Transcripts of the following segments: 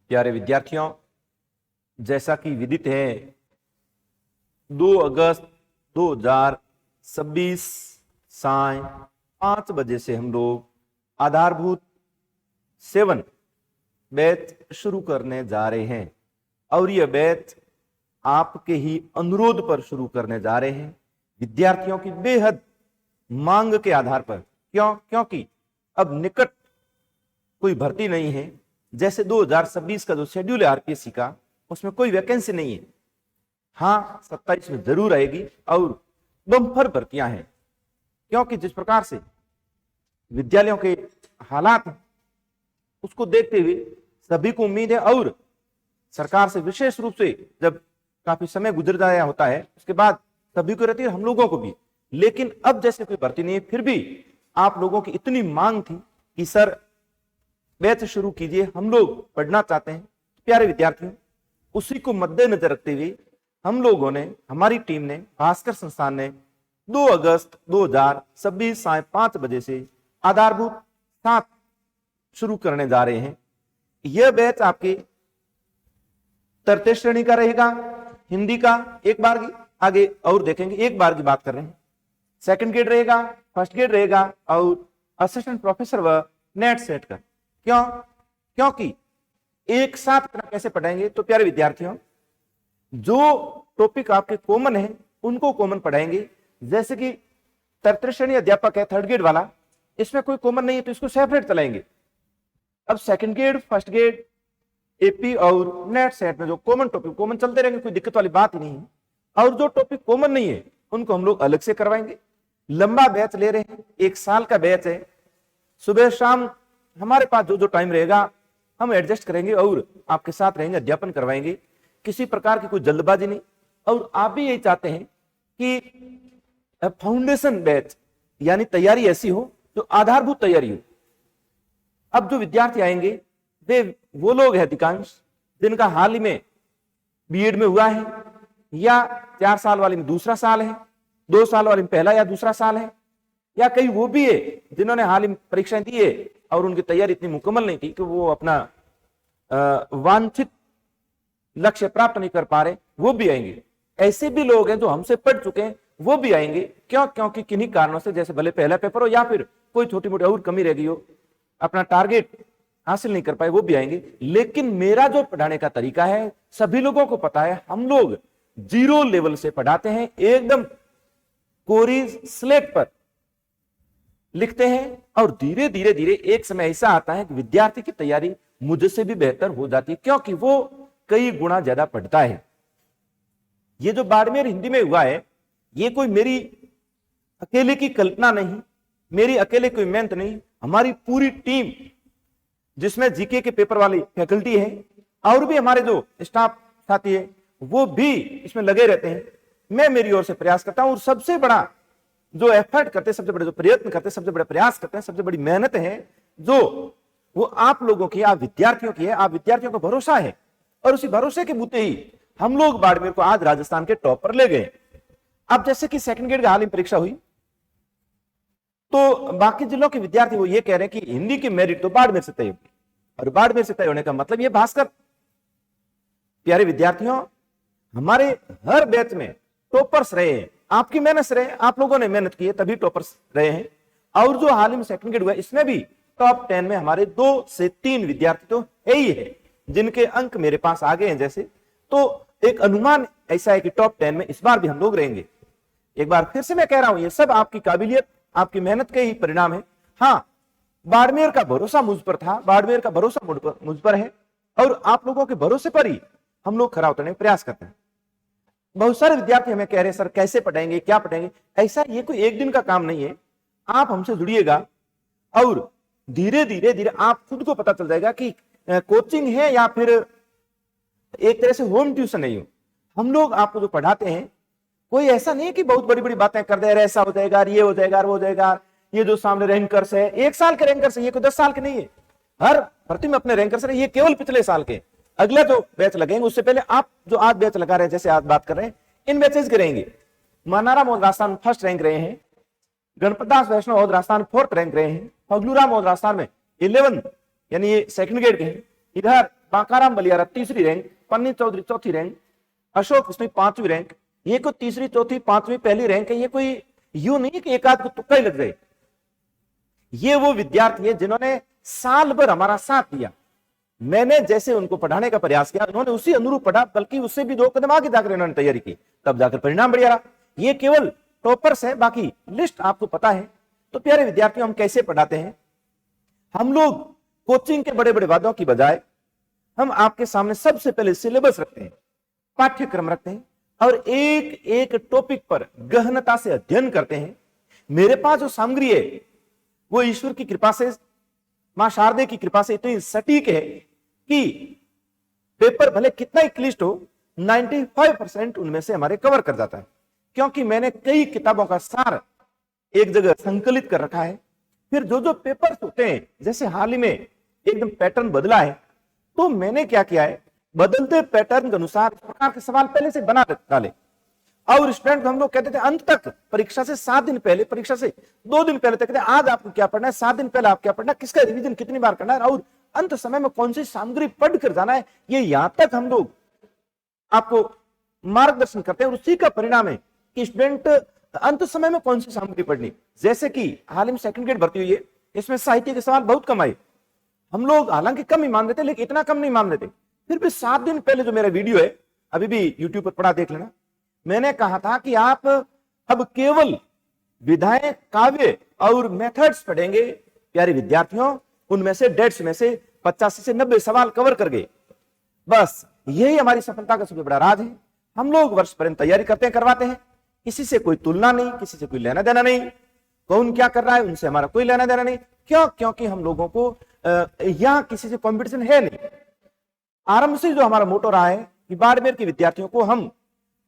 प्यारे विद्यार्थियों, जैसा कि विदित है 2 अगस्त 2026 साय 5 बजे से हम लोग आधारभूत 7 बैच शुरू करने जा रहे हैं और यह बैच आपके ही अनुरोध पर शुरू करने जा रहे हैं, विद्यार्थियों की बेहद मांग के आधार पर। क्योंकि अब निकट कोई भर्ती नहीं है। जैसे 2026 का जो शेड्यूल है आरपीएससी का, उसमें कोई वैकेंसी नहीं है। हाँ, 27 में जरूर आएगी और बम्पर भर्तियां हैं, क्योंकि जिस प्रकार से विद्यालयों के हालात हैं उसको देखते हुए सभी को उम्मीद है और सरकार से विशेष रूप से जब काफी समय गुजर जाया होता है उसके बाद सभी को रहती है, हम लोगों को भी। लेकिन अब जैसे कोई भर्ती नहीं है, फिर भी आप लोगों की इतनी मांग थी कि सर बैच शुरू कीजिए, हम लोग पढ़ना चाहते हैं। प्यारे विद्यार्थियों, उसी को मद्देनजर रखते हुए हम लोगों ने, हमारी टीम ने, भास्कर संस्थान ने 2 अगस्त 2026 साय 5 बजे से आधारभूत 7 शुरू करने जा रहे हैं। यह बैच आपके तृतीय श्रेणी का रहेगा, हिंदी का एक बार की, आगे और देखेंगे एक बार की बात कर रहे हैं। सेकंड ग्रेड रहेगा, फर्स्ट ग्रेड रहेगा और असिस्टेंट प्रोफेसर व नेट सेट का। क्योंकि एक साथ इतना कैसे पढ़ाएंगे? तो प्यारे विद्यार्थियों, जो टॉपिक आपके कॉमन है उनको कॉमन पढ़ाएंगे। जैसे कि तृतीय श्रेणी अध्यापक है, थर्ड ग्रेड वाला, इसमें कोई कॉमन नहीं है तो इसको सेपरेट चलाएंगे। अब second grade, first grade, AP और नेट सेट में जो कॉमन टॉपिक कॉमन चलते रहेंगे, कोई दिक्कत वाली बात ही नहीं है। और जो टॉपिक कॉमन नहीं है उनको हम लोग अलग से करवाएंगे। लंबा बैच ले रहे हैं, 1 साल का बैच है। सुबह शाम हमारे पास जो जो टाइम रहेगा हम एडजस्ट करेंगे और आपके साथ रहेंगे, अध्यापन करवाएंगे। किसी प्रकार की कोई जल्दबाजी नहीं। और आप भी यही चाहते हैं कि फाउंडेशन बैच यानी तैयारी ऐसी हो जो आधारभूत तैयारी हो। अब जो विद्यार्थी आएंगे वे वो लोग हैं अधिकांश जिनका हाल ही में बीएड में हुआ है, या 4 साल वाले में दूसरा साल है, 2 साल वाले में पहला या दूसरा साल है, या कई वो भी है जिन्होंने हाल ही में परीक्षाएं दी है और उनकी तैयारी इतनी मुकम्मल नहीं थी कि वो अपना वांछित लक्ष्य प्राप्त नहीं कर पा रहे, वो भी आएंगे। ऐसे भी लोग हैं जो हमसे पढ़ चुके हैं, वो भी आएंगे। क्योंकि किन्हीं कारणों से, जैसे भले पहला पेपर हो या फिर कोई छोटी मोटी और कमी रह गई हो, अपना टारगेट हासिल नहीं कर पाए, वो भी आएंगे। लेकिन मेरा जो पढ़ाने का तरीका है सभी लोगों को पता है, हम लोग 0 लेवल से पढ़ाते हैं, एकदम कोरी स्लेट पर लिखते हैं और धीरे धीरे धीरे एक समय ऐसा आता है कि विद्यार्थी की तैयारी मुझसे भी बेहतर हो जाती है, क्योंकि वो कई गुना ज्यादा पढ़ता है। ये जो बाड़मेर हिंदी में हुआ है, ये कोई मेरी अकेले की कल्पना नहीं, मेरी अकेले कोई मेहनत नहीं, हमारी पूरी टीम जिसमें जीके के पेपर वाली फैकल्टी है और भी हमारे जो स्टाफ साथी है वो भी इसमें लगे रहते हैं। मैं मेरी ओर से प्रयास करता हूं और सबसे बड़ा जो एफर्ट करते हैं, सबसे बड़े जो प्रयत्न करते हैं, सबसे बड़े प्रयास करते हैं, सबसे बड़ी मेहनत है जो वो आप लोगों की, आप विद्यार्थियों की है। आप विद्यार्थियों का भरोसा है और उसी भरोसे के बूते ही हम लोग बाड़मेर को आज राजस्थान के टॉप पर ले गए। अब जैसे कि सेकंड ग्रेड की हाल ही परीक्षा हुई तो बाकी जिलों के विद्यार्थी वो ये कह रहे हैं कि हिंदी की मेरिट तो बाड़मेर से तय होगी, और बाड़मेर से तय होने का मतलब ये भास्कर। प्यारे विद्यार्थियों, हमारे हर बैच में टॉपर्स रहे हैं, आपकी मेहनत से रहे, आप लोगों ने मेहनत की है तभी टॉपर्स रहे हैं। और जो हाल ही में सेकंड ग्रेड हुआ इसमें भी टॉप 10 में हमारे 2 से 3 विद्यार्थी तो है ही है, जिनके अंक मेरे पास आ गए हैं। जैसे तो एक अनुमान ऐसा है कि टॉप 10 में इस बार भी हम लोग रहेंगे। एक बार फिर से मैं कह रहा हूं, ये सब आपकी काबिलियत, आपकी मेहनत के ही परिणाम है। हाँ, बाड़मेर का भरोसा मुझ पर था, बाड़मेर का भरोसा मुझ पर है और आप लोगों के भरोसे पर ही हम लोग खरा उतरने का प्रयास करते हैं। बहुत सारे विद्यार्थी हमें कह रहे हैं सर कैसे पढ़ाएंगे, क्या पढ़ाएंगे? ऐसा ये कोई एक दिन का काम नहीं है। आप हमसे जुड़िएगा और धीरे धीरे धीरे आप खुद को पता चल जाएगा कि कोचिंग है या फिर एक तरह से होम ट्यूशन नहीं हो। हम लोग आपको जो पढ़ाते हैं कोई ऐसा नहीं है कि बहुत बड़ी बड़ी बातें कर दे रहे, ऐसा हो जाएगा, ये हो जाएगा, वो हो जाएगा। ये जो सामने रैंकर्स है 1 साल के रैंकर्स है, ये कोई 10 साल के नहीं है। हर भर्ती में अपने रैंकर्स है, ये केवल पिछले साल के। अगला जो बैच लगेंगे उससे पहले आप जो आज बैच लगा रहे हैं, जैसे आज बात कर रहे हैं, इन बैचेस के रहेंगे। मनारा मौद राजस्थान फर्स्ट रैंक रहे हैं, गणपतदास वैष्णव मौद राजस्थान 4th रैंक रहे हैं, फगलूराम मौद राजस्थान में 11 यानी ये सेकंड ग्रेड के हैं। इधर बांकाराम बलियारा तीसरी रैंक, पन्नी चौधरी चौथी रैंक, अशोक उसमें पांचवी रैंक। ये कोई तीसरी चौथी पांचवी पहली रैंक है, ये कोई यूं नहीं कि एक आध को तुक्का ही लग जाए। ये वो विद्यार्थी है जिन्होंने साल भर हमारा साथ दिया। मैंने जैसे उनको पढ़ाने का प्रयास किया, उन्होंने उसी अनुरूप पढ़ा, बल्कि उससे भी 2 कदम आगे जाकर इन्होंने तैयारी की, तब जाकर परिणाम बढ़िया रहा। ये केवल टॉपर्स है, बाकी लिस्ट आपको पता है। तो प्यारे विद्यार्थियों, हम कैसे पढ़ाते हैं? हम लोग कोचिंग के बड़े बड़े वादों की बजाय हम आपके सामने सबसे पहले सिलेबस रखते हैं, पाठ्यक्रम रखते हैं, और एक एक टॉपिक पर गहनता से अध्ययन करते हैं। मेरे पास जो सामग्री है वो ईश्वर की कृपा से, मां शारदे की कृपा से इतनी सटीक है कि पेपर भले कितना ही क्लिष्ट हो, 95% उनमें से हमारे कवर कर जाता है, क्योंकि मैंने कई किताबों का सार एक जगह संकलित कर रखा है। फिर जो जो पेपर्स होते हैं, जैसे हाल ही में एकदम पैटर्न बदला है, तो मैंने क्या किया है, बदलते पैटर्न के अनुसार इस प्रकार के सवाल पहले से बना डाले। और स्टूडेंट हम लोग कहते थे अंत तक, परीक्षा से 7 दिन पहले, परीक्षा से 2 दिन पहले तक कहते आज आपको क्या पढ़ना है, 7 दिन पहले आप क्या पढ़ना है, किसका रिवीजन कितनी बार करना है, और अंत समय में कौन सी सामग्री पढ़ कर जाना है, ये यहां तक हम लोग आपको मार्गदर्शन करते हैं। और उसी का परिणाम है कि स्टूडेंट अंत समय में कौन सी सामग्री पढ़नी। जैसे कि हाल ही में सेकंड ग्रेड भर्ती हुई है, इसमें साहित्य के सवाल बहुत कम आए। हम लोग हालांकि कम ही मान लेते, लेकिन इतना कम नहीं मान लेते। फिर भी 7 दिन पहले जो मेरा वीडियो है, अभी भी यूट्यूब पर पढ़ा देख लेना, मैंने कहा था कि आप अब केवल विधाएं, काव्य और मेथड्स पढ़ेंगे। प्यारे विद्यार्थियों, उनमें से 150 में से 85 से 90 सवाल कवर कर गए। बस यही हमारी सफलता का सबसे बड़ा राज है। हम लोग वर्ष पर्यंत तैयारी करते हैं, करवाते हैं, किसी से कोई तुलना नहीं, किसी से कोई लेना देना नहीं, कौन क्या कर रहा है उनसे हमारा कोई लेना देना नहीं। क्यों? क्योंकि हम लोगों को यहां किसी से कंपटीशन है नहीं। आरंभ से जो हमारा मोटो रहा है कि बाड़मेर के विद्यार्थियों को हम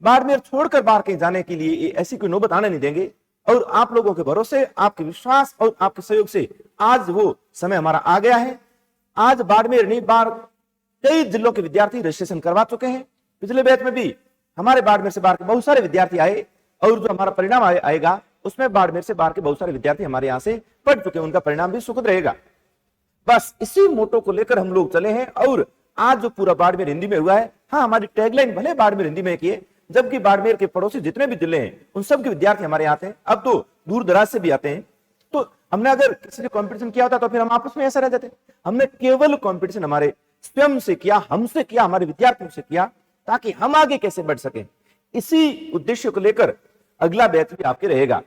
बाड़मेर छोड़कर बाहर कहीं जाने के लिए ऐसी कोई नौबत आने नहीं देंगे। और आप लोगों के भरोसे, आपके विश्वास और आपके सहयोग से आज वो समय हमारा आ गया है। आज बाड़मेर नहीं, बाहर कई जिलों के विद्यार्थी रजिस्ट्रेशन करवा चुके हैं। पिछले बैच में भी हमारे बाड़मेर से बाहर के बहुत सारे विद्यार्थी आए, और जो हमारा परिणाम आएगा उसमें बाड़मेर से बाहर के बहुत सारे विद्यार्थी हमारे यहाँ से पढ़ चुके हैं, उनका परिणाम भी सुखद रहेगा। बस इसी मोटो को लेकर हम लोग चले हैं। और आज जो पूरा बाड़मेर हिंदी में हुआ है, हाँ, हमारी टैगलाइन भले बाड़मेर हिंदी में किए, जबकि बाड़मेर के पड़ोसी जितने भी जिले हैं उन सब के विद्यार्थी हमारे यहाँ आते हैं। अब तो दूर दराज से भी आते हैं। तो हमने अगर किसी ने कंपटीशन किया होता तो फिर हम आपस में ऐसा रह जाते। हमने केवल कंपटीशन हमारे स्वयं से किया, हमसे किया, हमारे विद्यार्थियों से किया, ताकि हम आगे कैसे बढ़ सकें। इसी उद्देश्य को लेकर अगला बैच भी आपके रहेगा।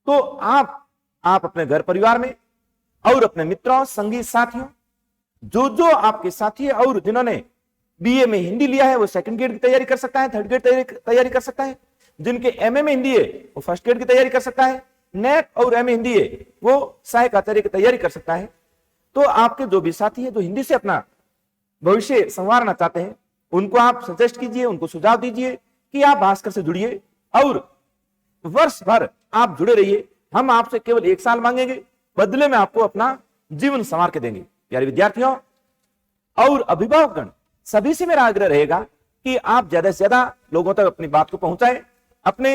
तो आप अपने घर परिवार में और अपने मित्रों, संगी साथियों, जो आपके साथी है और जिन्होंने बीए में हिंदी लिया है वो सेकंड ग्रेड की तैयारी कर सकता है, थर्ड ग्रेड तैयारी कर सकता है। जिनके एमए में हिंदी है वो फर्स्ट ग्रेड की तैयारी कर सकता है। नेट और एमए हिंदी है वो सहायक आचार्य की तैयारी कर सकता है। तो आपके जो भी साथी है जो हिंदी से अपना भविष्य संवारना चाहते हैं, उनको आप सजेस्ट कीजिए, उनको सुझाव दीजिए कि आप भास्कर से जुड़िए और वर्ष भर आप जुड़े रहिए। हम आपसे केवल 1 साल मांगेंगे, बदले में आपको अपना जीवन संवार के देंगे। प्यारे विद्यार्थियों और अभिभावकगण, सभी से मेरा आग्रह रहेगा कि आप ज्यादा से ज्यादा लोगों तक अपनी बात को पहुंचाएं। अपने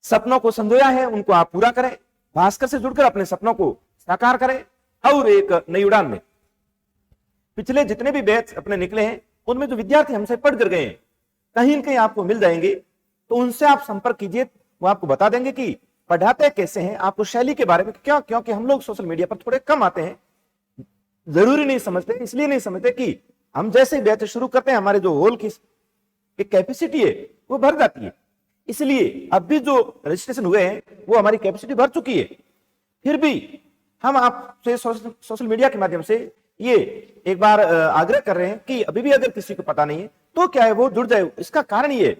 सपनों को संजोया है उनको आप पूरा करें, भास्कर से जुड़कर अपने सपनों को साकार करें और एक नई उड़ान में। पिछले जितने भी बैच अपने निकले हैं उनमें जो विद्यार्थी हमसे पढ़ कर गए हैं, कहीं न कहीं आपको मिल जाएंगे, तो उनसे आप संपर्क कीजिए। वो आपको बता देंगे कि पढ़ाते कैसे हैं, आपको शैली के बारे में। क्यों? क्योंकि हम लोग सोशल मीडिया पर थोड़े कम आते हैं, जरूरी नहीं समझते, इसलिए नहीं समझते कि हम जैसे बैच शुरू करते हैं हमारे जो हॉल की कैपेसिटी है वो भर जाती है। इसलिए अब भी जो रजिस्ट्रेशन हुए हैं वो हमारी कैपेसिटी भर चुकी है। फिर भी हम आपसे सोशल मीडिया के माध्यम से ये एक बार आग्रह कर रहे हैं कि अभी भी अगर किसी को पता नहीं है तो क्या है वो जुड़ जाए। इसका कारण ये है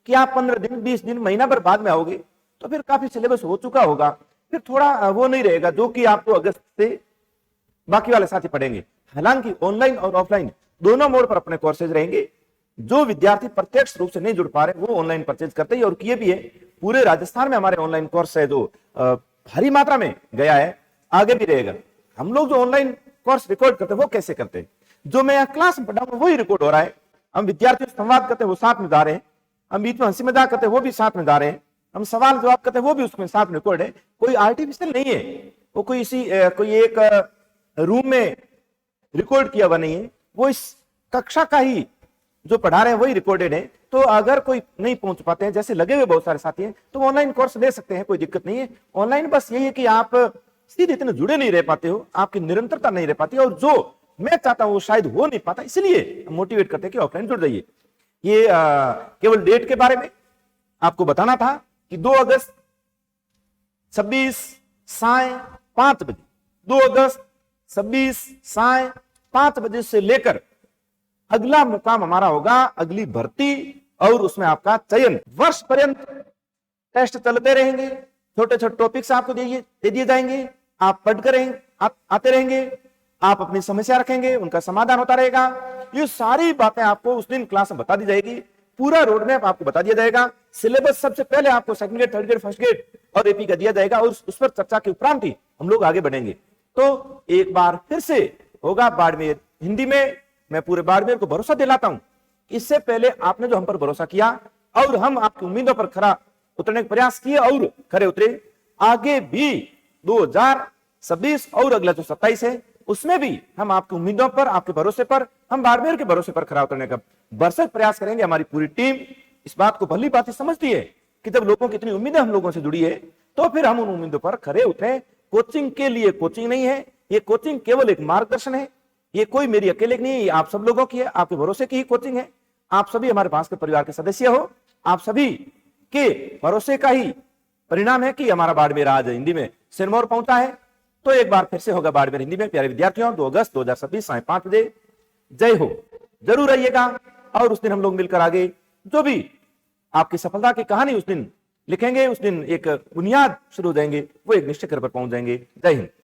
कि आप 15 दिन, 20 दिन, महीना भर बाद में आओगे तो फिर काफी सिलेबस हो चुका होगा, फिर थोड़ा वो नहीं रहेगा जो कि आपको अगस्त से बाकी वाले साथी पढ़ेंगे। हालांकि ऑनलाइन और ऑफलाइन दोनों मोड पर अपने कोर्सेज रहेंगे। जो विद्यार्थी प्रत्यक्ष रूप से नहीं जुड़ पा रहे वो ऑनलाइन परचेज करते हैं और किए भी है। पूरे राजस्थान में हमारे ऑनलाइन कोर्स है जो भारी मात्रा में गया है, आगे भी रहेगा। हम लोग जो ऑनलाइन कोर्स रिकॉर्ड करते हैं वो कैसे करते हैं, जो मैं यहाँ क्लास में पढ़ा हूँ वही रिकॉर्ड हो रहा है। हम विद्यार्थियों से संवाद करते हैं वो साथ में जा रहे हैं, हम बीच में हंसी मजाक करते हैं वो भी साथ में जा रहे हैं, हम सवाल जवाब करते हैं वो भी उसमें साथ में रिकॉर्ड है। कोई आर्टिफिशियल नहीं है, वो कोई एक रूम में रिकॉर्ड किया हुआ नहीं है, वो इस कक्षा का ही जो पढ़ा रहे हैं वही रिकॉर्डेड है। तो अगर कोई नहीं पहुंच पाते हैं, जैसे लगे हुए बहुत सारे साथी हैं, तो वो ऑनलाइन कोर्स ले सकते हैं, कोई दिक्कत नहीं है। ऑनलाइन बस यही है कि आप सीधे इतने जुड़े नहीं रह पाते हो, आपकी निरंतरता नहीं रह पाती, और जो मैं चाहता हूं वो शायद हो नहीं पाता, इसलिए मोटिवेट करते हैं कि ऑफलाइन जुड़ जाइए। ये केवल डेट के बारे में आपको बताना था कि 2 अगस्त 26 साय 5 बजे, 2 अगस्त 26 साय 5 बजे से लेकर अगला मुकाम हमारा होगा अगली भर्ती, और उसमें आपका चयन। वर्ष पर्यंत टेस्ट चलते रहेंगे, छोटे छोटे टॉपिक्स आपको दे दिए जाएंगे, आप पढ़कर आते रहेंगे, आप अपनी समस्या रखेंगे, उनका समाधान होता रहेगा। ये सारी बातें आपको उस दिन क्लास में बता दी जाएगी, पूरा रोड मैप आपको बता दिया जाएगा। सिलेबस सबसे पहले आपको second gate, third gate, first gate और एपी का दिया जाएगा, और उस पर चर्चा के उपरांत ही हम लोग आगे बढ़ेंगे। तो एक बार फिर से होगा बाड़मेर हिंदी में। मैं पूरे बाड़मेर को भरोसा दिलाता हूं, इससे पहले आपने जो हम पर भरोसा किया और हम आपकी उम्मीदों पर खरा उतरने का प्रयास किए और खरे उतरे, आगे भी 2026 और अगला जो 27 है उसमें भी हम आपकी उम्मीदों पर, आपके भरोसे पर, हम बाड़मेर के भरोसे पर खरा उतरने का भरसक प्रयास करेंगे। हमारी पूरी टीम इस बात को भली बात समझती है कि जब लोगों की इतनी उम्मीदें हम लोगों से जुड़ी है, तो फिर हम उन उम्मीदों पर खरे उतरे। कोचिंग के लिए कोचिंग नहीं है, ये कोचिंग केवल एक मार्गदर्शन है, ये कोई मेरी अकेले की नहीं है, ये आप सब लोगों की है, आपके भरोसे की ही कोचिंग है। आप सभी हमारे पास के परिवार के सदस्य हो, आप सभी के भरोसे का ही परिणाम है कि हमारा बाड़मेर आज हिंदी में सिरमौर पहुंचा है। तो एक बार फिर से होगा बाड़मेर हिंदी में प्यारे विद्यार्थियों, 2 अगस्त 2026 साय 5 बजे। जय हो, जरूर आइएगा, और उस दिन हम लोग मिलकर आगे जो भी आपकी सफलता की कहानी उस दिन लिखेंगे, उस दिन एक बुनियाद शुरू हो जाएंगे, वो एक निश्चित कर पर पहुंच जाएंगे। जय हिंद।